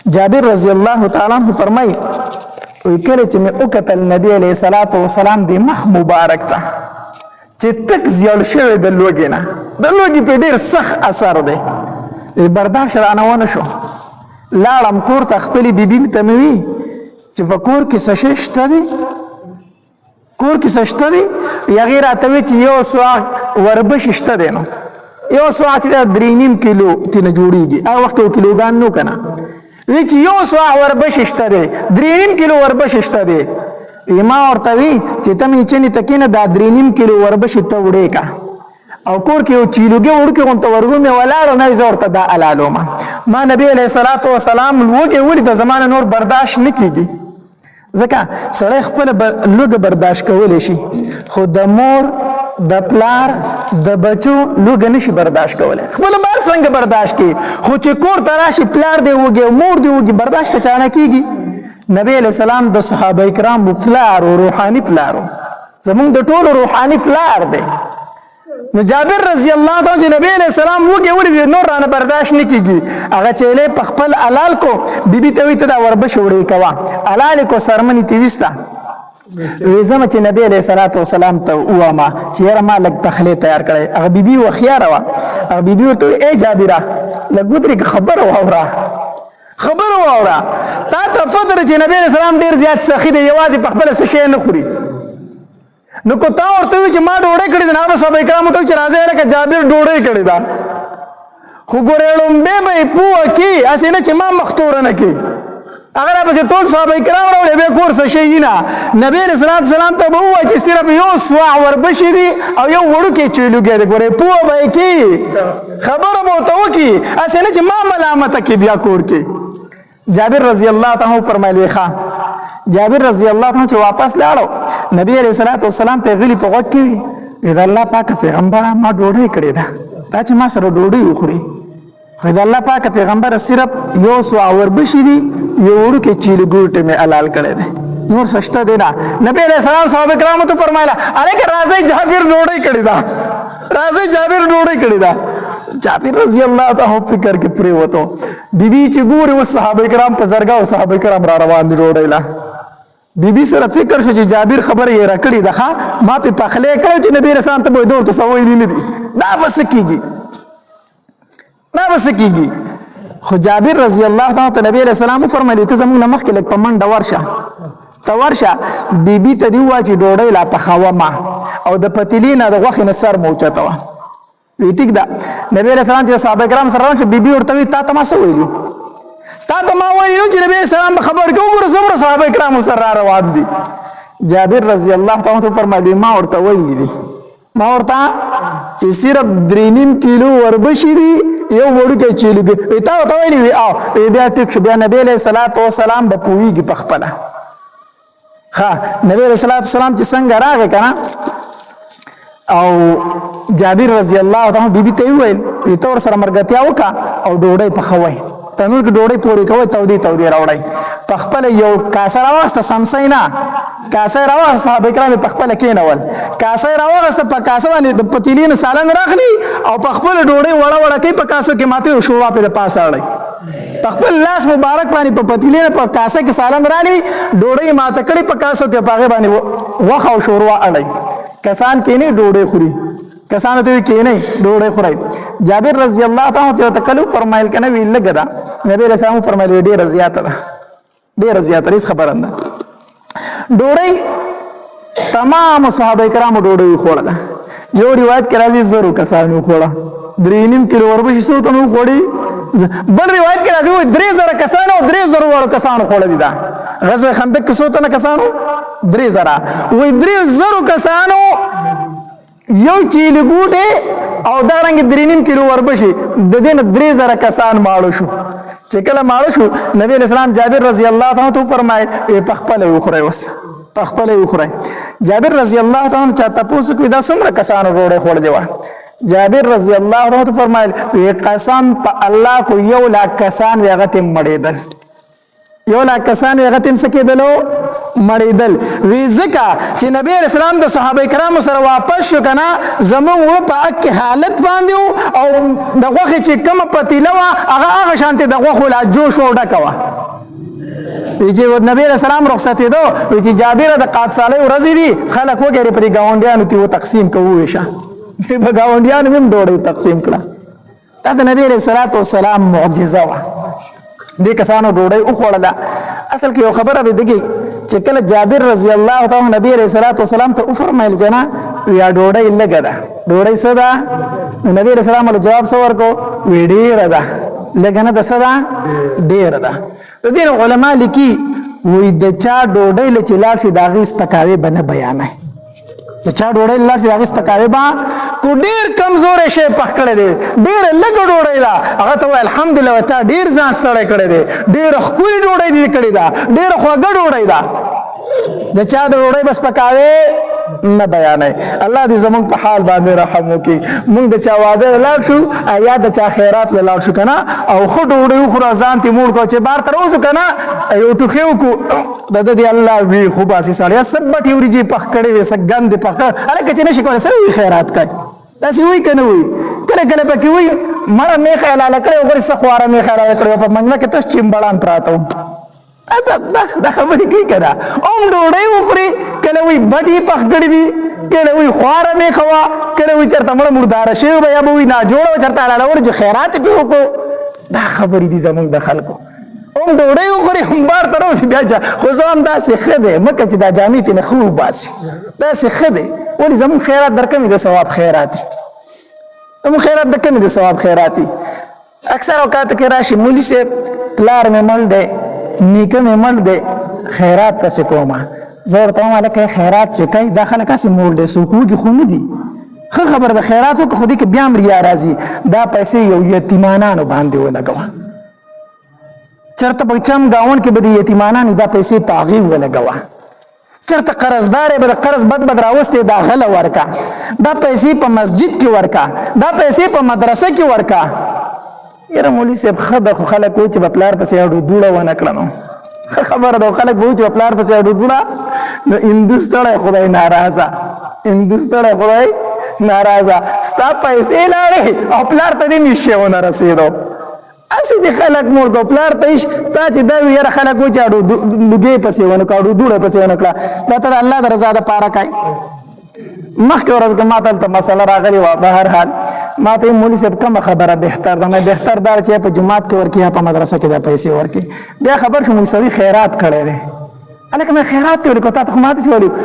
جابر رضی الله تعالی عنہ فرمای وی کله چې مې وکتل نبی علیه الصلاۃ والسلام د مخ مبارک ته چې تک زیړ شوی د لوږې نه، د لوږې په ډېر سخت اثر دی، برداشت رانه ونه شو. لاړم کور ته خپلې بیبي ته مې وی چې په کور کې څه شی شته دی، کور کې څه شته دی؟ هغې راته وی چې یو سوغ وربشې شته دی. نو یو سوغ چې 3.5 کیلو ترېنه جوړېږي، هغه وخت کې کیلوګان نو که نه، وی چې یو سوغ وربشې شته دی، 3.5 کیلو وربشې شته دی. ما ورته وی چې ته مې چنې ته کېنه دا 3.5 کیلو وربشې ته وړې کا او کور کې یو چیلوګې وړوکې غونته ورغو مې ولاړه نه زه ورته دا الالومه. ما نبی علیه الصلاۃ والسلام لوږې ولیده، زما نه نور برداشت نه کېږي، ځکه سړی خپله لوږه برداشت کولی شي، خو د مور د پلار د بچو لوږه نشي برداشت کولی. خپله بار څنګه برداشت کوي، خو چې کور ته راشي پلار دی وږي مور دی وږي، برداشت ته چا نه کېږي. نبی علیه السلام د صحابه کرامو پلار و روحاني پلار و، زمونږ د ټولو روحاني پلار دی. نو جابر رضی الله تعالی چې نبی علیہ السلام وږي ولید نور رانه برداشت نه کیږي، هغه چیلې په خپل حلال کو بیبي ته وی ته دا وربش وړي کوا حلال کو سرمنی تی وستا ویزم چې نبی علیہ الصلوۃ والسلام ته واما چې یاره ما لګ پخله تیار کړي. هغه بیبي و خيار وا، هغه بیبي ورته ای جابره لګوتري خبر واورا تا ته فطر چې نبی علیہ السلام ډیر زیات سخی دی، یوازې په خپل څه شی نه خوري. نو کو تا ورته وی چې ما ډوډۍ کړې ده، نو صاحب کرامو ته چې راځي لکه جابر ډوډۍ کړې ده، خو ګورېړم به پوه کی اسې نه چې ما مختور نه کی. اگر پس ټول صحابه کرام راولې به کور څه شي نه. نبی رسول الله سلام ته وو چې صرف یو سوا وربشي دي او یو وړوکی چیلوګي دی، ګورې پوه به کی خبره به تو کی اسې نه چې ما ملامت کی بیا کور کې. جابر رضی الله تعالی فرمایلی ښا جابر رضی الله تعالی چې واپس لاړو نبی علیہ الصلوۃ والسلام ته غلی په غوږ کې دا الله پاک پیغمبر ما ډوډۍ کړې ده، دا چې ما سره ډوډۍ وخوري. خو دا الله پاک پیغمبر صرف یو سو وربشي دي یو وړوکی چیلګوټ مې حلال کړی دی، نور سشته دی نه. نبی علیہ السلام صحابه کرامو ته فرمایله اره که راځئ جابر ډوډۍ کړې ده، راځئ جابر ډوډۍ کړې ده. جابر رضی الله تعالی فکر کې پرېوتو. بیبي چې ګوري اوس صحابه کرام په زرګه او صحابه کرام را روان دي ډوډۍ له. بیبي سره فکر شو چې جابر خبره یې راکړې ده، ښه ما پې پخلی کړی چې نبي رسول ته به ورته څه ویلي نه دي، دا به څه کېږي، دا به څه کېږي. خو جابر رضی الله تعالی ته نبی علیہ السلام وفرمایل ته زموږ نه مخکې لږ په منډه ورشه، ته ورشه بیبي ته دې ووایه چې ډوډۍ لا پخومه او د پتیلې نه د غوښې نه سر مه اوچتوه. وی ټیک ده. نبی علیہ السلام چې صحابه کرام سره روان شو، بیبي ورته وی تا ته ما څه ویلو، تا ته ما ویلو چې نبی السلام خبر کې وګوره څومره صحابه کرام سره روان دي. جابر رضی الله تعالی عنہ فرمایي ما ورته ویلي دي، ما ورته چې صرف 3.5 کیلو وربشي دي یو وړوکی چیلوګي، تا ورته ویلي وي او بیا ټیک شو. بیا نبی علیہ الصلوۃ والسلام به پوهیږي په خپله. ښه نبی علیہ الصلوۃ والسلام چې څنګه راغی که نه او جابر رضی الله تعالی بیبي ته ویل وی ته ورسره ملګرتیا وکړه او ډوډۍ پخوئ، تنور کې ډوډۍ پورې کوئ، تودې راوړئ. په خپله یو کاسه راواخسته، سمسۍ نه کاسه راواخسته، صحابه کرام په خپله کېنول، کاسه راواخسته، په کاسه باندې د پتیلې نه سالنګ راخلي او په خپله ډوډۍ وړه کوي، په کاسو کې ماته شوروا پې د پاسه اړئ، په خپل لاس مبارک باندې په پتیلې نه په کاسه کې سالنګ رالي، ډوډۍ ماته کړي، په کاسو کې په هغې باندې غوښه او شوروا اړئ. کسان کېنی ډوډۍ خوري، کسانو ته وی کېنی ډوډۍ خورئ. جابر رضی الله تعالی عنہ ته کلو فرمایل کنه وی لګه ده، نبی رسول الله فرمایلی ډېره زیاته ده، ډېره زیاته هیڅ خبره نه. ډوډۍ تمام صحابه کرامو ډوډۍ خوړه ده. یو روایت کې راځي 100 کسانو خوړه، 3.5 کیلو وربشي څو تنو خوړي. بل روایت کې راځي 3000 کسانو 3000 وړو کسانو خوړه دي. دا غزوه خندق کې څو تنه کسانو 3000 وای 3000 کسانو یو چیلګوټه او دا رنګ 3.5 کیلو وربشي د دې نه 3000 کسان ماړو شو. چې کله ماړو شو نبی اسلام جابر رضی الله تعالی عنہ فرمایي په خپل وخوري، وس په خپل وخوري. جابر رضی الله تعالی عنہ چاته پوښتنه کوي دا څومره کسانو روړې خوړ دی. جابر رضی الله تعالی عنہ فرمایي قسم په الله کو 1,00,000 کسان ویغه مړېدل، 1,00,000 کسان ویغه تم سکیدلو مړېدل. وی ځکه چې نبی اسلام د صحابه کرامو سره واپس شو کنه زموږ په اک حالت باندې او د غوښې چې کومه پتیله وه هغه شانتې د غوښو لا جوش او ډکه وه. چې نبی رسول الله رخصت دو چې جابر د قات صالح ورځې دي خلک وګوري په دې گاونډیانو ته تقسیم کوو شه په گاونډیانو هم ډوډۍ تقسیم کړه. دا د نبی رسول الله معجزه وه. دې کسانو ډوډۍ وخوړله. اصل کې یو خبره به دګي چې کله جابر رضی الله تعالی نبی رسول الله ته وفرمایل کنه یا ډوډۍ لګه ده ډوډۍ څه ده نبی رسول الله جواب څه ورکو وی ډیره ده لګه نه ده څه ده ډیره ده. د دې علماء لیکي وی د چا ډوډۍ لچ لاړ شي دا غي سپکاوي بنه بیانای د چا ډوډۍ لاړ شي دا غي سپکاوي با کو ډیر کمزور شي پخ کړي دي ډیر لګ ډوډۍ دا هغه ته الحمدلله وتا ډیر ځان ستړی کړي دي ډیر خوري ډوډۍ دي کړي دا ډیر خوږه ډوډۍ دا د چا د ډوډۍ بس پکاوي نه بیانای. الله دې زمونږ په حال باندې رحم وکړي. مونږ د چا واده لاړ شو یا د چا خیرات لاړ شو کنه او خو ډوډۍ خو ځان تی موړ کو چې بار تر اوسه کنه یو ټوخیو کو د دې الله وی خو باسي سړیا سب بټي وريجي پخ کړي وي سګند پخ اره کچ نه شي کول سره خیرات کوي داسې وی کنه وی کله کله پکې وی مړه می خیال کړي او ګر سخواره می خیال کړي په منځ کې تاسو چیمبړان پراته دا خبرې کوي کنه اوم ډوډۍ وخوري کله وی بټي پخ کړي دي کله وی خواره می خوا کله وی چرته مړه مردار شي بیا به وی نه جوړ چرته لاړ جو خیرات به وکړو. دا خبرې دي زمونږ د خلکو اوم ډوډۍ وخوري هم بار تر اوسه بیا خو زم داسې خده مکه چې دا جامې ته نه خو باسي داسې خده ولی زمون خیرات درکمې د ثواب خیراتي زمون خیرات درکمې د ثواب خیراتي. اکثر اوقات کې راشي مولي سے پلار مې مړ دی نیکه مې مړ دی خیرات پسې کومه زه ورته وایم هلکه خیرات چې کوي دا خلک هسې مړ دی څوک وږي خو نه دي ښه خبره د خیرات وکړه خو دې کې بیا هم ریا راځي دا پیسې یو یتیمانانو باندې ولګوه چرته په چم گاون کې به د یتیمانانو دا پیسې په هغې ولګوه چرته قرضدار به د قرض بد راوستې دا غله ورکا دا پیسې په مسجد کې ورکا دا پیسې په مدرسه کې ورکا. یاره مولوي صاحب ښه ده خو خلک وایي چې به پلار پسې اډو دوړه ونه کړه نو ښه خبره ده خلک وایي چې به پلار پسې اډو دوړه نو هندوستړی خدای ناراضه هندوستړی خدای ناراضه ستا پیسې لاړې او پلار ته دې نشي ونه رسېدو اسی دې خلک مور کو پلار ته تا چې دا یاره خلک وایي چې اډو لوګې پسې ونه کړه اډو دوړه پسې ونه کړه دا ته الله د رضا دپاره کوي. مخکې ورځ کې ما ته مسله راغلې وه به هر حال ما ته مولي صاحب کومه خبره بهتر ده بهتر دا چې په جومات کې ورکړي یا په مدرسه کې دا پیسې ورکړي. بیا خبر شو موږ سړي خیرات کړی دی هلکه مې خیرات ته ولیکو تا ته خو ماته چې ولیکو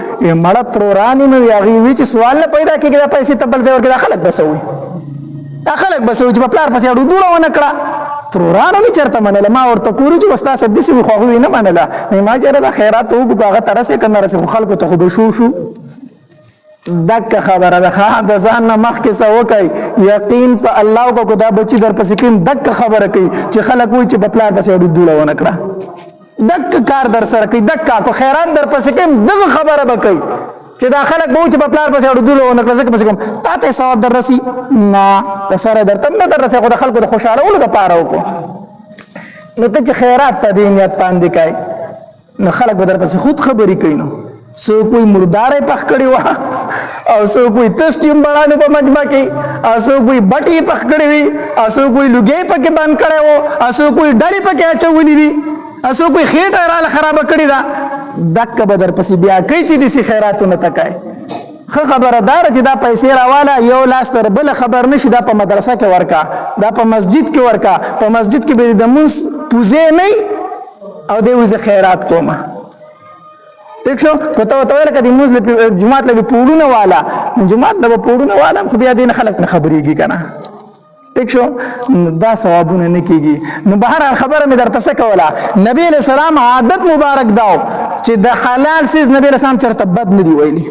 مړه ترورانې مې وي هغې وي چې سوال نه پیدا کېږي دا پیسې ته بل ځای ورکړي دا خلک بس وي دا خلک بس وي چې په پلار پسې اډو دوړه ونه کړه ترورانو مې چېرته منله ما ورته کوري چې ستا صاحب داسې وي خو هغوی نه منله نه ما چېرې دا خیرات ته وکړو هغه ته رسې که نه رسې خو خلکو ته خو به شو دک خبره ده د ځان نه مخکې څه وکړئ یقین په الله وکړو دا بچي در پسې کوي دک خبره کوي چې خلک وایي چې په پلار پسې اډو دوړه ونه کړه دک کار در سره کوي دک کو خیرات در پسې کوي دغه خبره به کوي چې دا خلک به وایي چې په پلار پسې اډو دوړه ونه کړه ځکه پسې کوم تا ته ثواب در رسي نه د سره درته نه در رسي خو د خلکو د خوشحالولو دپاره وکړو نو ته چې خیرات په دې نیت باندې کوي نو خلک به در پسې خود خبرې کوي نو څوک وایي مردارې پخ کړې وه او څوک وایي تس چمبړانو په مجمع کې او څوک وایي بټې پخ کړې وي او څوک وایي لوګۍ پکې بند کړی و او څوک وایي ډلې پکې اچولي دي او څوک وایي خېټه راله خرابه کړې ده دکه به در پسې بیا کوي چې داسې خیراتونه ته کوي. ښه خبره دا ده چې دا پیسې راواله یو لاس تر بله خبر نشي دا په مدرسه کې ورکا دا په مسجد کې ورکا په مسجد کې به د مونځ پوزې نه او دی وایي زه خیرات کومه ٹھیک شو کته وته ویل کدي موږ جمعات له پوړونه والا جمعات له پوړونه والا خو بیا دین خلک نه خبرېږي کنه ٹھیک شو دا ثوابونه نه کیږي. نو بهر خبره مې درته څه کوله نبی علیہ السلام عادت مبارک داو چې د حلال سیز نبی علیہ السلام چرته بد نه دی ویلي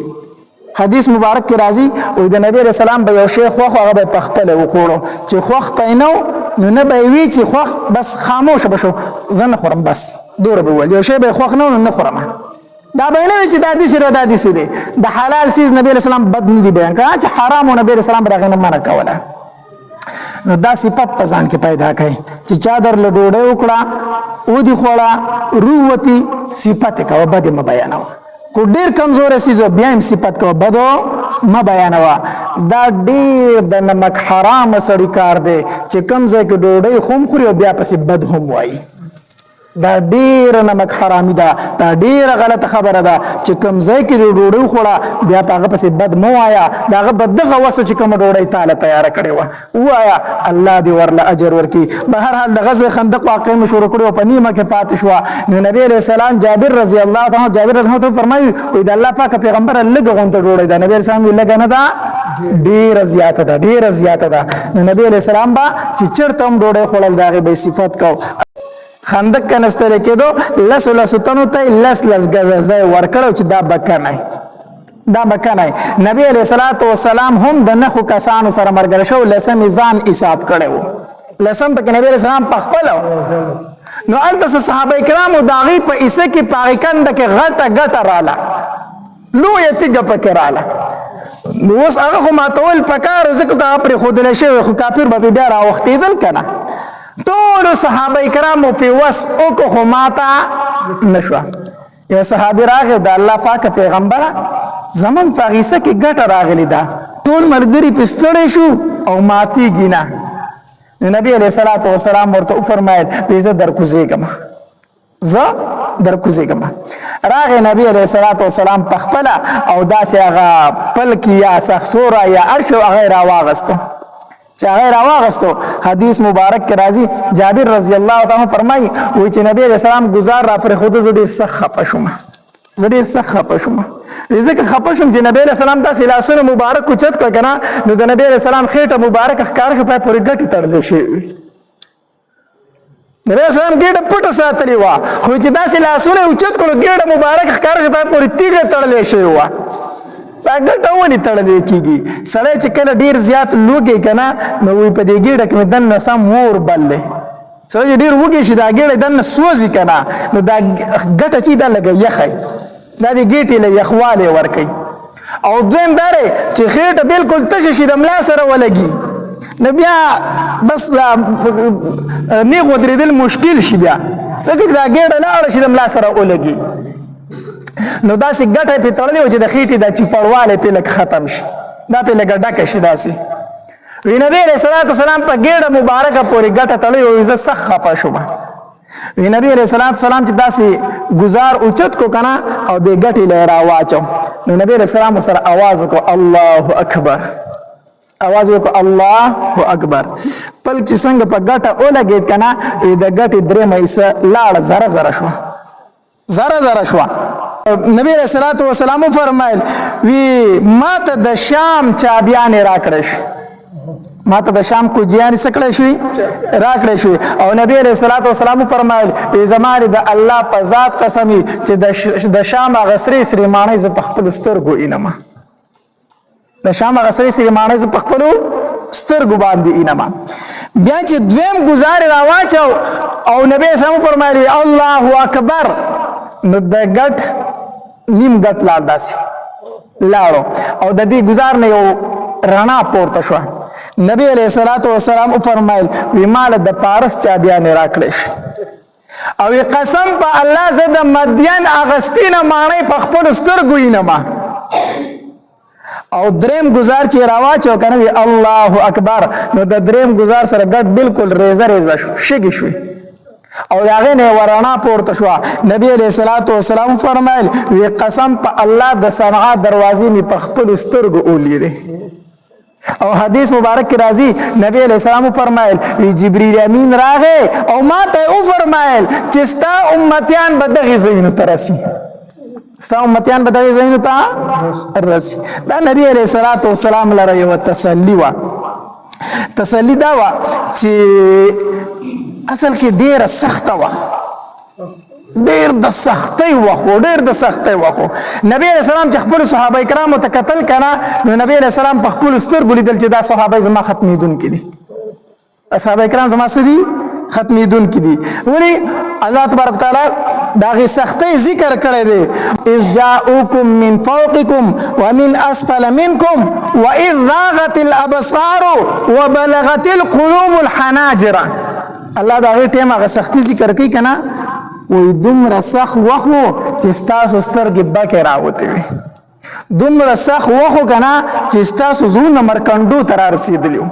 حدیث مبارک کې راځي وې د نبی علیہ السلام به یو شیخ خو هغه به پخپله وخوړو چې خوخ پینو نو نه به وی چې خوخ بس خاموش بشو زنه خورم بس دوره به ول یو شی به خوخ نه خورم دا به نه چې دا دي سره دا دي سره د حلال سیز نبی علیہ السلام بد نه دی بیان کړه چې حرام او نبی علیہ السلام به دغه نه منع کوله. نو دا صفت په ځان کې پیدا کړي چې چادر له ډوډۍ وکړه او دی خوړه رووتی صفت کوه بد ما بیانوه کو ډیر کمزور سیزو بیا هم صفت کوه بدو ما بیانوه دا ډیر د نمک حرام سړی کار دی چې کم ځای کې ډوډۍ خوم خوري او بیا پسې بد هم وایي دا ډیره نمک حرامي ده دا ډیره غلطه خبره ده چې کوم ځای کې ډوډۍ وخوړه بیا په هغه پسې بد مه وایه د هغه بددغه وسه چې کومه ډوډۍ تاله تیاره کړې وه ووایه الله دې ورله اجر ورکړي به هر حال د غزوې خندق واقعه مې شروع کړې وه په نیمه کې پاتې شوه نو نبي علیه السلام جابر رضی الله تعالی جابر رضی الله تعالی فرمایي وایي د الله پاکه پیغمبره لږه غونته ډوډۍ ده نبي علیه السلام وایي لږه نه ده ډیره زیاته ده ډیره زیاته ده نو نبي علیه السلام به چې چېرته هم ډوډۍ خوړل د هغې به صفت کو خندق کنستل کېدو لسو تنو ته لس ګزه ځای ورکړو چې دا بکنای نبی علیہ الصلوۃ والسلام هم د نخو کسانو سره مرګره شو لسم ځان حساب کړو لسم په نبی علیہ السلام په خپل نو الته صحابه کرامو داغي په ایسه کې پاکند کې غټه رااله لو یتګه پکې رااله نو اوس هغه خو ماتول پکار زکه کا پر خودل شي خو کافر به بیا را وختیدل کنه ټول صحابه کرامو په وس او کو خو ماتا نشوا یو صحابي راغی د الله پاک پیغمبره زمون فغیسه کې ګټه راغلی دا ټول مرګري پستړې شو او ماتي گینا نبی علیہ الصلوۃ والسلام ورته فرمایل زه درکوزیګم راغی نبی علیہ الصلوۃ والسلام په خپل او داسې هغه پلکی یا سخسورا یا ارش او غیر واغستو چې غیر واغستو حدیث مبارک کې راځي جابر رضی الله تعالی فرمایي وای چې نبی علیہ السلام گزار را پر خود زړه سخت خپه شوم ځکه خپه شوم چې نبی علیہ السلام تاسو لاسونه مبارک اوچت کړ کنه نو د نبی علیہ السلام خېټه مبارک ښکار شو په پوری ګټي تړلې شي نبی علیہ السلام ګډه پټه ساتلی و خو چې تاسو لاسونه اوچت کړو ګډه مبارک ښکار شو په پوری تیګه تړلې شي و دا ګټه ونی تړلې کیږي سړی چې کله ډیر زیات لوګي کنه نو وي په دې ګډه کې دنه سم ور بللې سړی ډیر وګي شي دا ګډه دنه سوځي کنه نو دا ګټه چې دا لګي یخی دا دې ګټې له یخواله ور کوي او دویم داره چې خېټه بالکل تشه شي د ملا سره ولګي نو بیا بس دا نیغ ودرېدل مشکل شي بیا لکه دا ګډه لاړه شي د ملا سره ولګي نو داسې ګټه په تړلې و چې د خېټې د چپړواله په لک ختم شي دا په لګ ډکه شي داسې وی نبی علیہ الصلوۃ والسلام په ګډه مبارکه پورې ګټه تړلې او عزت سخت خفه شو وی نبی علیہ الصلوۃ والسلام چې داسې گزار اوچت کو کنه او د ګټې لهرا واچو نو نبی علیہ السلام سره आवाज وکړ الله اکبر الله اکبر پل چې څنګه په ګټه اولګید کنه د ګټې درې مېسه لاړ زره شو نبی علیہ الصلوۃ والسلام فرمایل وی ماته د شام چابیان راکړش ماته د شام کو جیان سکړې شوی راکړې شوی او نبی علیہ الصلوۃ والسلام فرمایل ای زماره د الله په ذات قسمی چې د شام غسری سریمانه ز په خپل سترګو اینما د شام غسری سریمانه ز په خپل سترګو باندې اینما بیا چې دویم گزار راواچو او نبی سم فرمایلی الله اکبر نو د ګټ نیم ګټ لاړ داسې لاړو او د دې گزار نه یو رڼا پورته شو نبی علیہ الصلوۃ والسلام فرمایل وی مال د پارس چابیان راکړش او قسم په الله زه د مدین اغسپینه مانای په خپل سترګو اینما او دریم گزار چې راواچو کنه وی الله اکبر نو د دریم گزار سره ګټ بالکل ریزه شو شګی شوی او داغه نه ورنا پورته شو نبی علیہ الصلوۃ والسلام فرمایل وی قسم په الله د صنعا دروازې می په خپل سترګو اولیدې او حدیث مبارک کی راځي نبی علیہ السلام فرمایل وی جبرئیل امین راغه او ما ته او فرمایل چې ستا امتیان به دغه زینو ترسي ستا امتیان به دغه زینو ته رسي دا نبی علیہ الصلوۃ والسلام لره یو تسلی دا وا چې اصل کې ډیره سخته وا ډیر د سختۍ وخو نبی علیہ السلام چې خپل صحابه کرامو ته قتل کړه نو نبی علیہ السلام په خپل سترګو لیدل چې دا صحابه زما ختمیدون کړي صحابه کرام زما سدي ختمیدون کړي ولی الله تبارک تعالی داغه سختۍ ذکر کړی دی اذ جاءوکم من فوقکم ومن اسفل منکم واذ ضاغت الابصار وبلغت القلوب الحناجر الله دا غي ټیم هغه سختی ذکر کوي کنه وې دومره سخت وخو چې تاسو سترګې بکه راوته وي دومره سخت وخو کنه چې تاسو زونه مرکندو تر رسیدلیو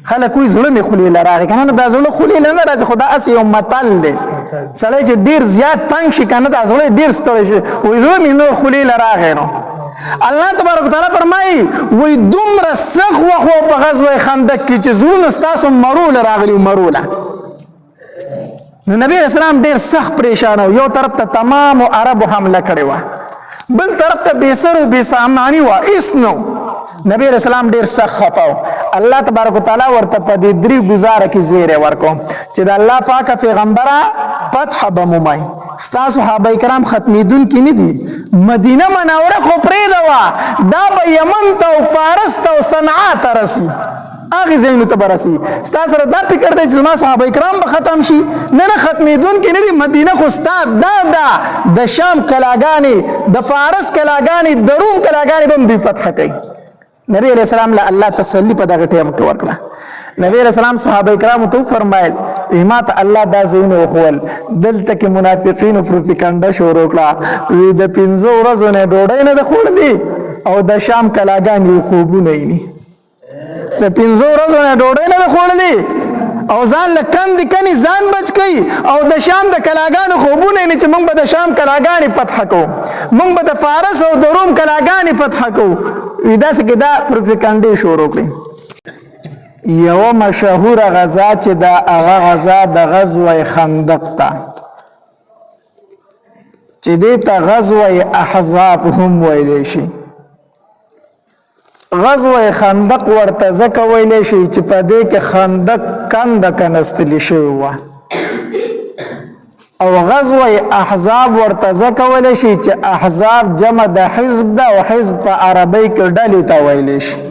خلک وې زړه می خولي لراغه کنه دا زړه خولي لراغه خدا اس یو متل دی سړی چې ډیر زیات تنگ شي کنه دا سړی ډیر ستړی شي وای زړه مې نور خولې لراغې نو الله تبارک وتعالى فرمایي وای دومره سخت وخت په غزوه خندق کې چې زړونه ستاسو مرول راغلي مروله نو نبی اسلام ډیر سخت پریشان او یو طرف ته تمام عربو حمله کړې و بل طرف ته بے سر او بے سامانی و اسنو نبی اسلام ډیر سخت خپاو الله تبارک وتعالى ورته په دې درې گزاره کې زیره ورکو چې د الله پاک پیغمبره فتح بمومای ستاسو صحابه کرام ختمیدون کې نه دي مدینه منوره خو پرې دوا دا به یمن ته او فارس ته او صنعاء ته رسي هغه زینو ته برسي ستاسو سره دا فکر دی چې ما صحابه کرام به ختم شي نه ختمیدون کې نه دي مدینه خو ستاد دا د شام کلاګانی د فارس کلاګانی د روم کلاګانی به دی فتح کوي نبی علیہ السلام له الله تسلی په دغه ټیم کې ورکړه نبی علیہ السلام صحابه کرام ته فرمایل ما ته الله دا زونه وخول دلته کې منافقین او پروپاګاندا شروع کړه وی د 15 ورځې نه ډوډۍ نه خور دي او د شام کلاګانی خوبونه نه د 15 ورځې نه ډوډۍ نه خور دي او ځان لکند کني ځان بچ کی او د شام د کلاګانو خوبونه نه چې موږ به د شام کلاګانی فتح کو موږ به د فارس او د روم کلاګانی فتح کو ودا څخه دا پروپاګاندا شروع کړي یو مشهور غزا چې دا هغه غزا د غزوه خندق ته چې دې ته غزوه احزاب هم ویل شي غزوه خندق ورته ځکه ویل شي چې په دې کې خندق کند کنستلی شوی و او غزوه احزاب ورته ځکه ویل شي چې احزاب جمع د حزب ده او حزب په عربی کې ډلې ته ویل شي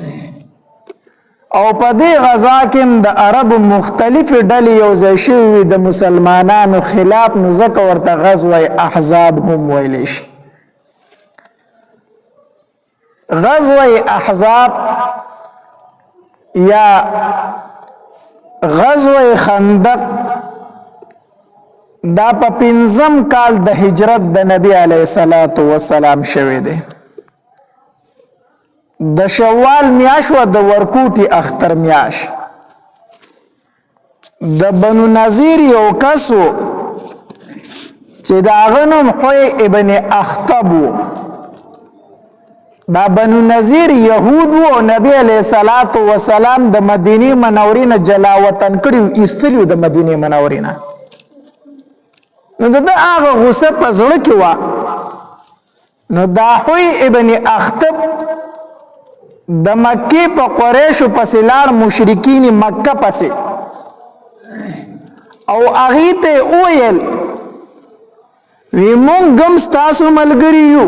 او په دې غزا کې د عرب مختلف ډلې یو ځای شوي د مسلمانانو خلاف نو ځکه ورته غزوه احزاب هم ویل شي غزوه احزاب یا غزوه خندق دا په 5م کال د هجرت د نبی علیه الصلاۃ والسلام شوه دی د شوال میاش و د ورکوټي اختر میاش د بنو نذیر یو کسو چې دا غنم خوی ابن اخطب دا بنو نذیر يهود و نبی علیہ الصلات والسلام د مدینه منورې نه جلا وطن کړي استریو د مدینه منورې نه نو دا هغه غصه په زړه کې و نو دا خوی ابن اخطب د مکه په قریشو پسې لاړ مشرکین مکه پسې او هغه ته ویل وی مونږ هم تاسو ملګری یو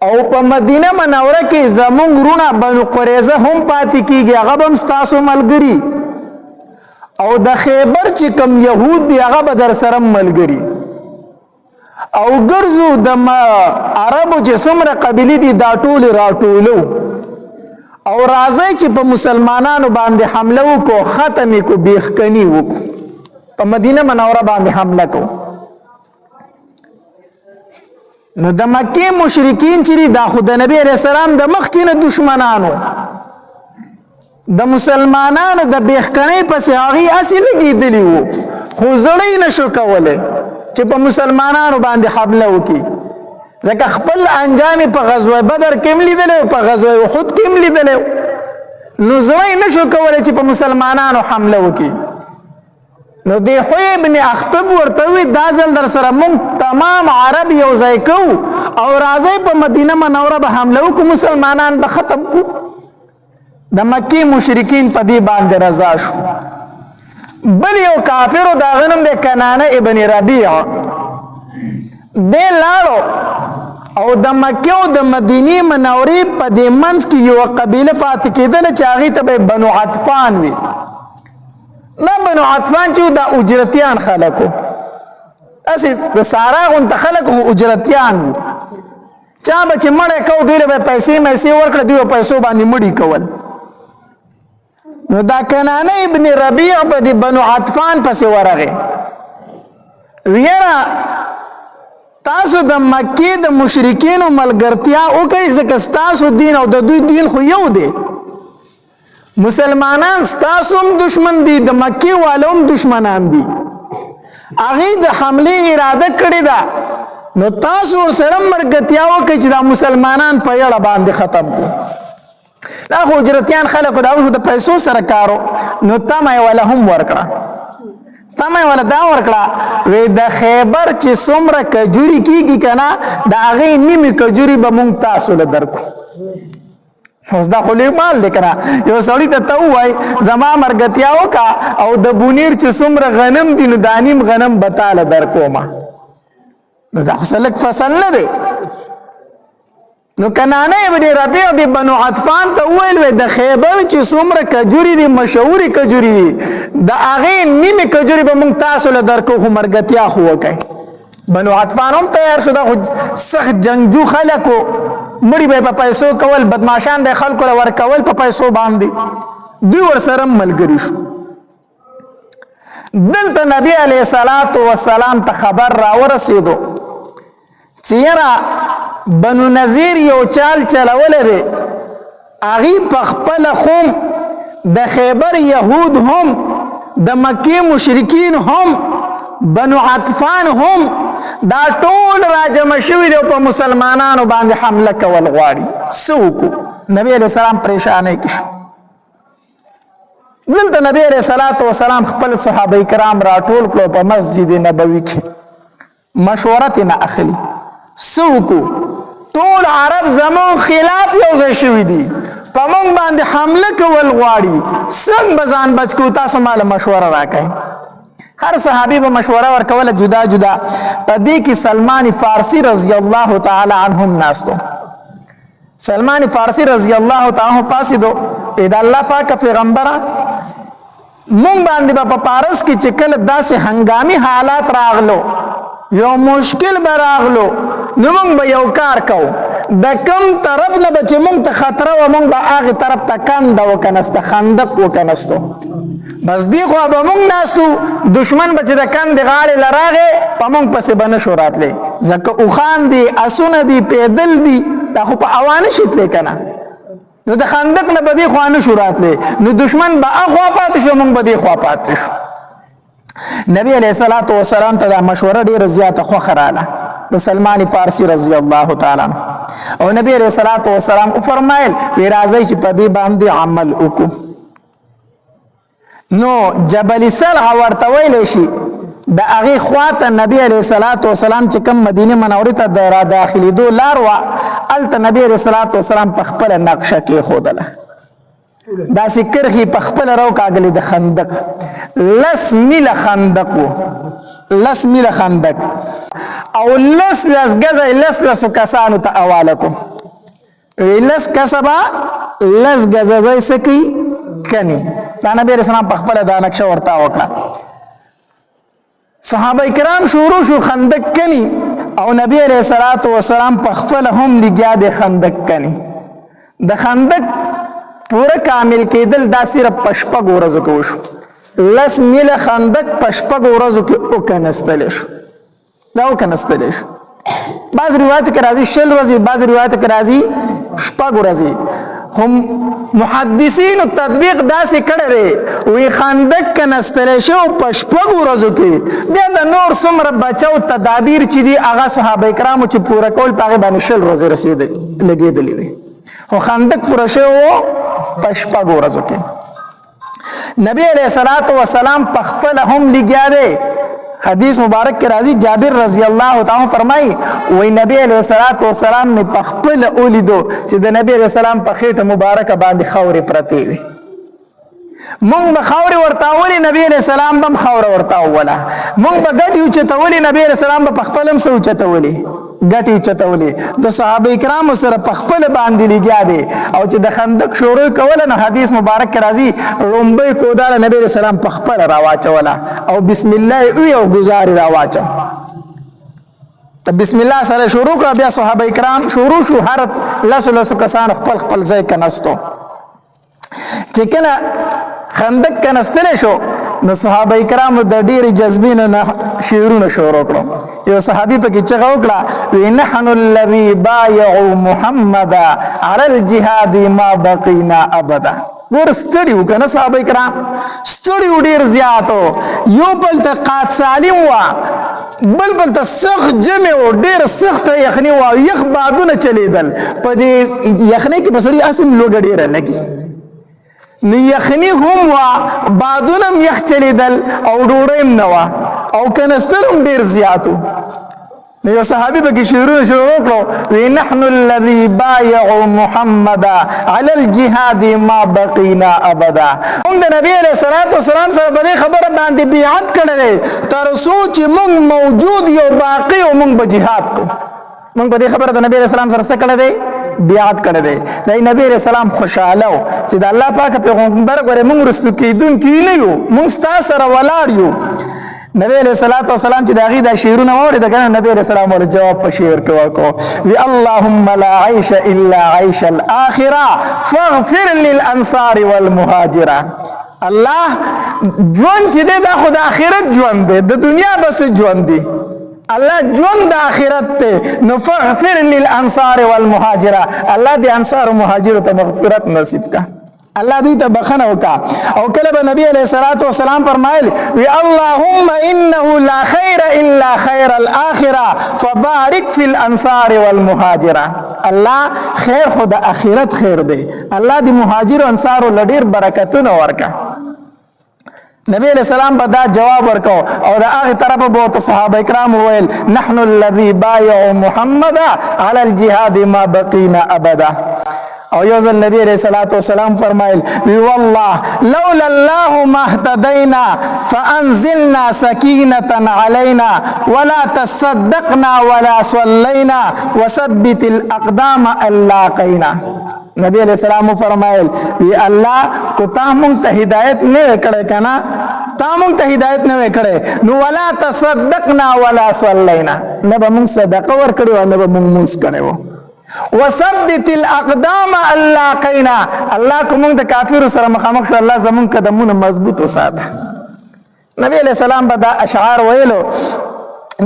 او په مدینه منوره کې زمونږ رونه بنو قریظه هم پاتې کیږي هغه هم تاسو ملګری او د خیبر چې کوم يهود دی هغه به در سره ملګری او ګرځو د عربو چې څومره قبیلې دي دا ټول راټولو او راځي چې په مسلمانانو باندې حمله وکړو ختم کو بیخکنی وکړو په مدینه منوره باندې حمله کو نو د مکه مشرکین چې دا خود نبی رسول سلام د مخکینه دشمنانو د مسلمانانو د بیخکنی پس هغه اصل لګیدلی وو خو زړی نشو کوله چې په مسلمانانو باندې حمله وکړي ځکه خپل انجام په غزوه بدر کې ملیدل په غزوه احد کې ملیدل نو زړی نشو کوله چې په مسلمانانو حمله وکړي نو دی خوی ابن اخطب ورته وی دا ځل در سره مونږ تمام عرب یو ځای کو او راځي په مدینه منوره به حمله وکړو مسلمانان به ختم کو د مکی مشرکین په دې باندې رضا شو بل یو کافر دا غنم د کنانه ابن ربیع د لاړو او د مکه او د مدینه منورې په دې منځ کې یو قبیله فاتح کېدل چې هغه ته بنو عطفان وی نه بنو عطفان چې د اجرتیان خلکو اسی د سارا غون ته خلکو اجرتیان چا به چې مړ کو دوی له پیسې مېسي ورکړه دوی پیسو باندې مړی کول نو دا کنانه ابن ربیع په دې بنو عطفان پسې ورغه ویرا تاسو د مکه د مشرکین ملګرتیا او کوي ځکه تاسو دین او د دوی دین خو یو دی مسلمانان تاسو هم دشمن دي د مکه والو هم دشمنان دي هغه د حمله اراده کړې ده نو تاسو سره مرګتیا وکړئ چې دا مسلمانان په یړه باندې ختم کو دا خو جرتیان خلکو دا د پیسو سره کارو نو تمه ولا هم ورکړه تمه ولا دا ورکړه وې د خیبر چې څومره کجوري کیږي کنه دا هغه نیمه کجوري به مونږ تاسو له درکو اوس دا خو لوی مال دی کنه یو سړی ته وای زما مرګتیا وکا او د بونیر چې څومره غنم دي نو دانیم غنم بتاله درکوما نو دا خو سلک فصل نه دی نو کنانه ابن ربیع دی بنو عطفان ته ویل د خیبر چې څومره کجوري دي مشهوري کجوري دي د هغه نیمه کجوري به مونږ تاسو له درکو خو مرګتیا خو وکای بنو عطفان هم تیار شو دا سخت جنگجو خلکو مړي به په پیسو کول بدمعشان به خلکو ور کول په پیسو باندې دوی ور سره ملګری شو دلته نبی علیه الصلاۃ والسلام ته خبر را ورسېدو چیرې بنو نذیر یو چال چلول دي اغي پخپل هم د خیبر يهود هم د مکی مشرکین هم بنو عطفان هم دا ټول راجم شوی دی په مسلمانانو باندې حمله کول غواړي سوکو نبی علیہ السلام پریشانه کړ دلته نبی علیہ الصلوۃ والسلام خپل صحابه کرام راټول کړو په مسجد نبوي کې مشورت نه اخلي سوکو ټول عرب زمون خلاف یو ځای شوی دي په موږ باندې حمله کول غواړي څنګه بزان بچو تاسو مال مشوره راکړئ هر صحابي به مشوره ورکوله جدا جدا په دې کې سلمان فارسی رضی الله تعالی عنهم ناستو سلمان فارسی رضی الله تعالی فاسدو اذا الله پاک پیغمبره مونږ باندې په پارس کې چې کله داسې هنګامي حالات راغلو یو مشکل براغلو نو مونږ به یو کار کوو د کوم طرف نه به چې مونږ ته خطر و مونږ به هغه طرف ته کنده وکنسته خندق وکنستو بس دی خو به مونږ ناستو دشمن به چې د کندې غاړې لراغې په مونږ پسې به نشو راتلی ځکه اوښان دي اسونه دي پیدل دي دا خو په اوانه شتلی که نه نو د خندق نه به دې خوا نشو راتلی نو دشمن به اخوا پاتې شو مونږ به دې خوا پاتې شو نبی علیہ الصلوۃ والسلام ته دا مشوره ډیره زیاته خوښه رااله د سلمان فارسی رضی الله تعالی عنہ او نبی علیہ الصلوۃ والسلام فرمایل وی راځي چې په دې باندې عمل وکړو نو جبل سلع ورته ویل شي د هغه خواته نبی علیہ الصلوۃ والسلام چې کوم مدینه منوره ته را داخليدو لار وا الته نبی علیہ الصلوۃ والسلام په خپل نقشه کې خودله دا سکرخي په خپل راو کاغلی د خندق لس میل خندق او لس غزه لس کسانو ته اوالکم لس کسبا لس غزه سکی کني دا نبی رسول الله په خپل دا نقشه ورتا وکړه صحابه کرام شروع شو خندق کني او نبی علیہ الصلوۃ والسلام په خپل هم لګیا د خندق کني د خندق پورا کامل کېدل دا صرف پشپګ ورځو کې وشو لس میل خندق پشپګ ورځو کې وکنستل شو بعض روایت کې راځي شل ورځې بعض روایت کې راځي شپږ ورځې هم محدثین تطبیق داسې کړی دی وی خندق کنستل شو پشپګ ورځو کې بیا د نور څومره بچو تدابیر چې دي هغه صحابه کرامو چې پوره کول پاغه باندې شل ورځې رسیدل لګېدلې وي خو خندق پوره شو پشپګ ورځو کې نبی علیہ الصلوۃ والسلام پخفل هم لګیا دی حدیث مبارک کې راځي جابر رضی الله تعالی فرمایي وای نبی علیہ الصلوۃ والسلام می پخپل اولیدو چې د نبی علیہ السلام په خېټه مبارکه باندې خورې پرتی وي مونږ به خورې ورتاولي نبی علیہ السلام بم خوره ورتاوله مونږ به ګټ یو چتولي نبی علیہ السلام په خپلم سو چتولي ګټ یو چتولي د صحابه کرام سره په خپل باندې لګیا دي او چې د خندق شروع کول نو حدیث مبارک کې راځي رومبه کودار نبی علیہ السلام په خپل راواچوله او بسم الله او گزاري راواچو ته بسم الله سره شروع کړ بیا صحابه کرام شروع شو هر لس کسان خپل ځای کناستو چې کله خندق کنستل شو نو صحابه کرام د ډېری جذبین نه شعرونه شروع کړو یو صحابي په کې چغه وکړه وی نحن الذي بايعوا محمد على الجهاد ما بقينا ابدا ګور ستړي وو که نه صحابه کرام ستړي وو ډېر زیاتو یو بل ته قات سالم وه بل ته سخت جمع و ډېر سخته یخني وه یخ بادونه چلیدل په دې یخنۍ کې به سړي هسې لوږه ډېره لګي نو یخني هم وه بادونه هم یخ چلیدل او ډوډۍ هم نه وه او کنستر هم ډېر زیات و نو یو صحابي پکې شعرونه شروع کړو وی نحن الذي بايعوا محمدا على الجهاد ما بقينا ابدا موږ د نبی علیه الصلاة والسلام سره په دې خبره باندې بیعت کړی دی تر څو چې موږ موجود یو باقي او موږ به جهاد کوو موږ په دې خبره د نبی علیه السلام سره څه کړی دی بیعت کړی دی د نبی علیه السلام خوشحاله و چې د الله پاک پیغمبر ګورې موږ رستو کېدونکي نه یو موږ ستا سره ولاړ یو نبی علیہ الصلوۃ والسلام چې دا غي دا شعرونه اورید کنه نبی علیہ السلام ول جواب په شعر کې ورکو وی اللهم لا عيش الا عيش الاخره فاغفر للانصار والمهاجره الله ژوند چې دا خو د اخرت ژوند دی د دنیا بس ژوند دی الله ژوند د اخرت ته نو فاغفر للانصار والمهاجره الله د انصار او مهاجر ته مغفرت نصیب کا الله دوی ته بخنه وکا او کله به نبی علیہ الصلوۃ والسلام فرمایل وی اللهم انه لا خیر الا خیر الاخره فبارك في الانصار والمهاجره الله خیر خو د اخرت خیر دی الله د مهاجر او انصار لډیر برکتونه ورکا نبی علیہ السلام به دا جواب ورکو او دا هغه طرف به صحابه کرام ویل نحن الذي بايعوا محمدا على الجهاد ما بقينا ابدا او یو ځل نبی علیہ الصلوۃ والسلام فرمایل وی والله لولا الله ما اهتدينا فانزلنا سكينه علينا ولا تصدقنا ولا صلينا وثبت الاقدام اللاقينا نبی علیہ السلام فرمایل وی الله کو تا مونږ ته هدایت نه کړه کنا تا مونږ ته هدایت نه کړه نو ولا تصدقنا ولا صلينا نه به مونږ صدقه ور کړو نه به مونږ مونږ کړو وثبت الاقدام اللاقينا الله کوم د کافر سره مخامخ شو الله زمون قدمونه مضبوط وساته نبی علیہ السلام به دا اشعار ویلو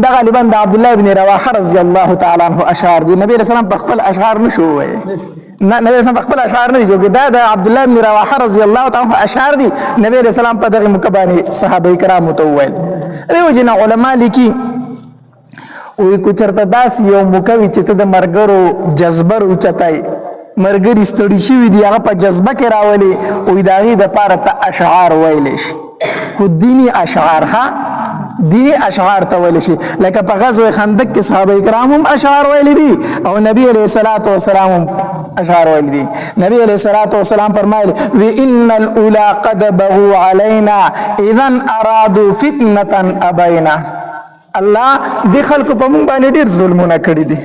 دا غالبا د عبد الله بن رواحه رضی الله تعالی عنہ اشعار دي نبی علیہ السلام په خپل اشعار نشو وی نبی علیہ السلام په خپل اشعار نه جوړ دا د عبد الله بن رواحه رضی الله تعالی عنہ اشعار دي نبی علیہ السلام په دغه مکبانی صحابه کرام ته ویل دیو جن علماء لیکي وی کو چرته داس یو مکوي چې ته د مرګرو جذبر اوچتای مرګري ستړي شي دی هغه په جذبه کې راولي وی داغي د پاره ته اشعار ویل شي خو دینی اشعار ها دینی اشعار ته ویل شي لکه په غزوه خندق کې صحابه کرام هم اشعار ویل دي او نبی علیہ الصلوۃ والسلام اشعار ویل دي نبی علیہ الصلوۃ والسلام فرمایل وی ان الاولى قد بغوا علينا اذا ارادوا فتنه ابینا الله د خلکو په مونږ باندې ډیر ظلمونه کړی دي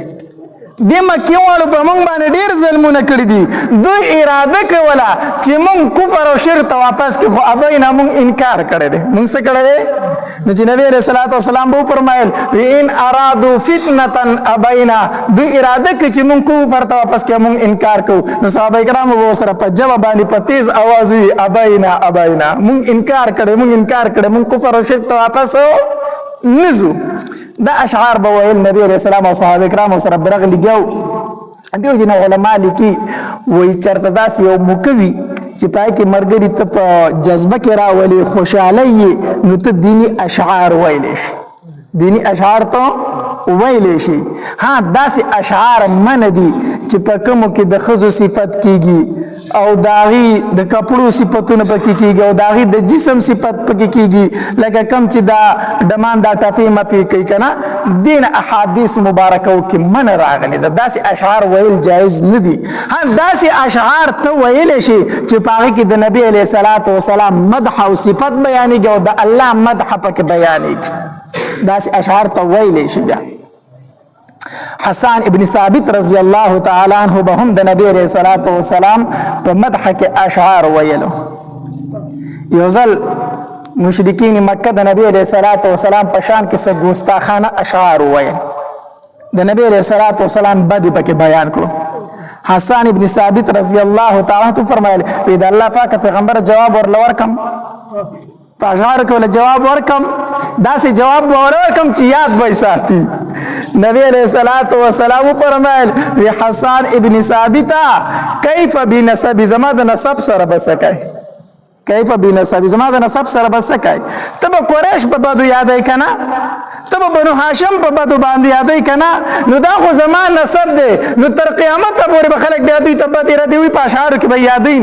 د مکیوالو په مونږ باندې ډیر ظلمونه کړی دي دوی اراده کوله چې مونږ کفر او شرک ته واپس کړو خو ابینا مونږ انکار کړی دی مونږ څه کړی دی نو چې نبی علیہ الصلوۃ والسلام به فرمایل ان ارادوا فتنه ابینا دوی اراده کوي چې مونږ کفر ته واپس کړو مونږ انکار کوو نو صحابه کرام به سره په جواب باندې په تیز आवाज وی ابینا مونږ انکار کړی مونږ کفر او شرک ته واپس نزو دا اشعار به ویل نبی علیہ السلام او صحابه کرام سره برغلی ګو دیو جن علماء لیکي وی چرته داس یو مکوي چې پای کې مرګري ته په جذبه کې راولي خوشاله نو ته دینی اشعار ویل شي دینی اشعار ته ویل شي ها داس اشعار من دي چې په کوم کې د خزو صفت کیږي او داغي د کپړو صفاتونه پکې کیږي او داغي د جسم صفت پکې کیږي لکه کم چې دا دمان دا ټافي مفي کوي کنه دین احادیث مبارکه کې من راغلي داسې اشعار ویل جایز نه دي ها داسې اشعار ته ویل شي چې پاره کې د نبی علیہ الصلوۃ والسلام مدح او صفت بیانېږي او د الله مدح پکې بیانېږي داسې اشعار ته ویل شي بیا حسان ابن ثابت رضی الله تعالی عنہ به هم د نبی علیہ الصلوۃ والسلام په مدح کې اشعار ویلو یو ځل مشرکین مکه د نبی علیہ الصلوۃ والسلام په شان کې څه ګستاخانه اشعار ویل د نبی علیہ الصلوۃ والسلام بدی پکې بیان کړو حسان ابن ثابت رضی الله تعالی عنہ فرمایل د الله پاک پیغمبر جواب ورکم په اشعار کې جواب ورکم داسې جواب ورکم چې یاد وای ساتي نبی علیہ الصلوۃ والسلام فرمایل وی حسان ابن ثابتا کیف بنسب زما د نسب سره بسکای کیف بنسب زما د نسب سره بسکای تب قریش په بدو یادای کنا تب بنو هاشم په بدو باندې یادای کنا نو دا خو زما نسب دی نو تر قیامت پورې به خلک بیا دوی ته پاتې را دی وی په اشعار کې به یادای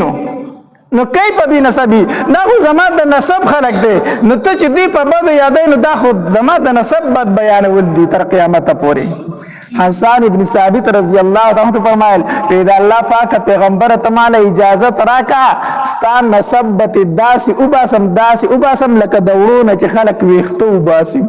نو کیف بنسبی دا خو زما د نسب خلق دی نو ته چې دی په بدو یادای نو دا خو زما د نسب بد بیانول دي تر قیامت پورې حسان ابن ثابت رضی الله تعالی عنہ فرمایل پیدا الله پاک پیغمبر تماله اجازت راکا ستا نسب بت داس وباسم لکه دورونه چې خلق ویختو وباسي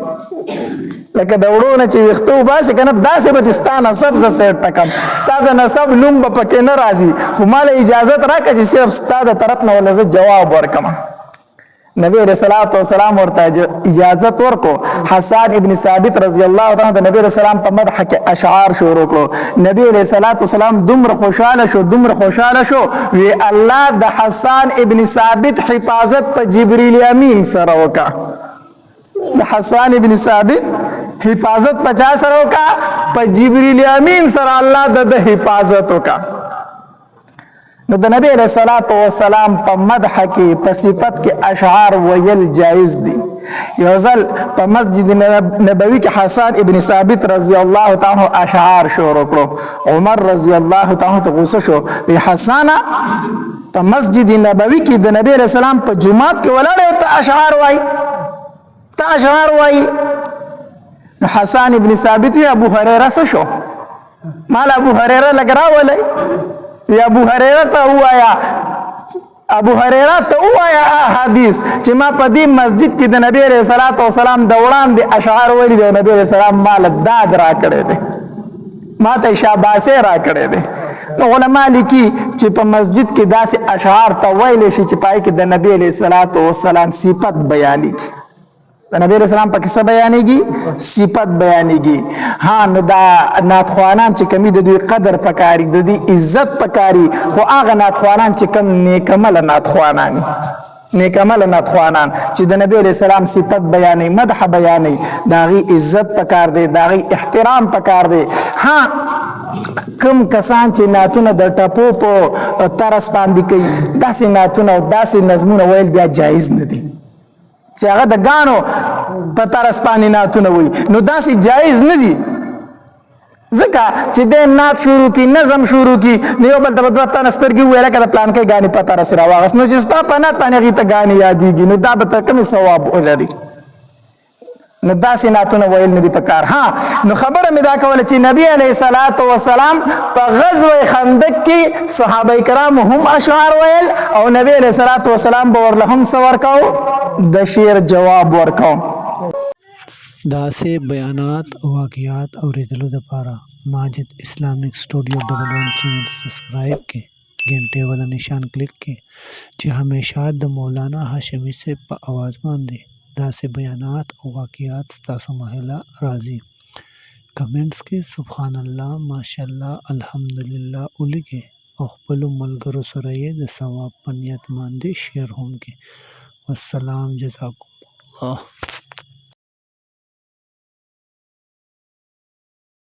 لکه دورونه چې ویختو وباسي کنه داسې به ستا نسب ز سیټ ټکم ستا د نسب نوم به پکې نه راځي خو مال اجازت راکا چې صرف ستا د طرف نه ولزه جواب ورکم نبی علیہ الصلوۃ والسلام ورته اجازت ورکو حسان ابن ثابت رضی الله تعالی عنہ نبی علیہ السلام په مدح کې اشعار شروع کړو نبی علیہ الصلوۃ والسلام دومره خوشاله شو وی الله د حسان ابن ثابت حفاظت په جبرئیل امین سره وکا د حسان ابن ثابت حفاظت په چا سره وکا په جبرئیل امین سره الله د حفاظت وکا نو د نبی علیہ الصلوۃ والسلام په مدح کې په صفت کې اشعار ویل جایز دي یو ځل په مسجد نبوي کې حسان ابن ثابت رضی الله تعالی اشعار شروع کړو عمر رضی الله تعالی غوسه شو وی حسان په مسجد نبوي کې د نبی علیہ السلام په جمعات کې ولاړ ته اشعار وای حسان ابن ثابت وی ابو هريره څه شو مال ابو هريره لګراولای یا ابو هريره ته وایا حدیث چې ما په دې مسجد کې د نبی عليه الصلاه والسلام د وړاندې اشعار ویلي دي نبی عليه السلام مال داد را کړی دی ما ته شاباسه را کړی دی نو علما لیکي چې په مسجد کې داسې اشعار ته ویل شي چې پای کې د نبی عليه الصلاه والسلام صفت بیانېږي د نبی علیہ السلام په کیسه بیانېږي صفت بیانېږي ها نو دا ناتخوانان چې کمی د دوی قدر پکاري د دوی عزت پکاري خو هغه ناتخوانان چې کم نیکمل ناتخوانان چې د نبی علیہ السلام صفت بیانې مدح بیانې داغي عزت پکار دی داغي احترام پکار دی ها کم کسان چې ناتونه د ټپو په ترس باندې کوي داسې ناتونه او داسې نظمونه ویل بیا جایز نه دي چې هغه د غانو په ترس باندې ناتونه وي نو داسې جایز نه دي ځکه چې د نات شروع کی نظم شروع کی نو یو بل ته بدوته نسترګي ویل کړه پلان کې غاني په ترس راوغس نو چې ستا په نات باندې غي ته غاني یادېږي نو دا به کوم ثواب ولري نو داسې ناتونه ویل نه دي پکار ها نو خبره مې دا کوله چې نبی علیہ الصلوۃ والسلام په غزوه خندق کې صحابه کرام هم اشعار ویل او نبی علیہ الصلوۃ والسلام به ورله هم څه ورکاو د شعر جواب ورکاو داسې بیانات او واقعات اوریدلو دپاره ماجد اسلامیک سټوډیو 11 چینل سبسکرایب کړئ घंटे والا نشان کلک کړئ چې همیشه د مولانا هاشمي صاحب په आवाज باندې داسې بیانات او واقعات ستاسو مهله راځي کمنټس کې سبحان الله ماشاءالله الحمدلله ولیکئ او خپلو ملګرو سره یې د ثواب په نیت باندې شیر هم کړئ والسلام جزاکم الله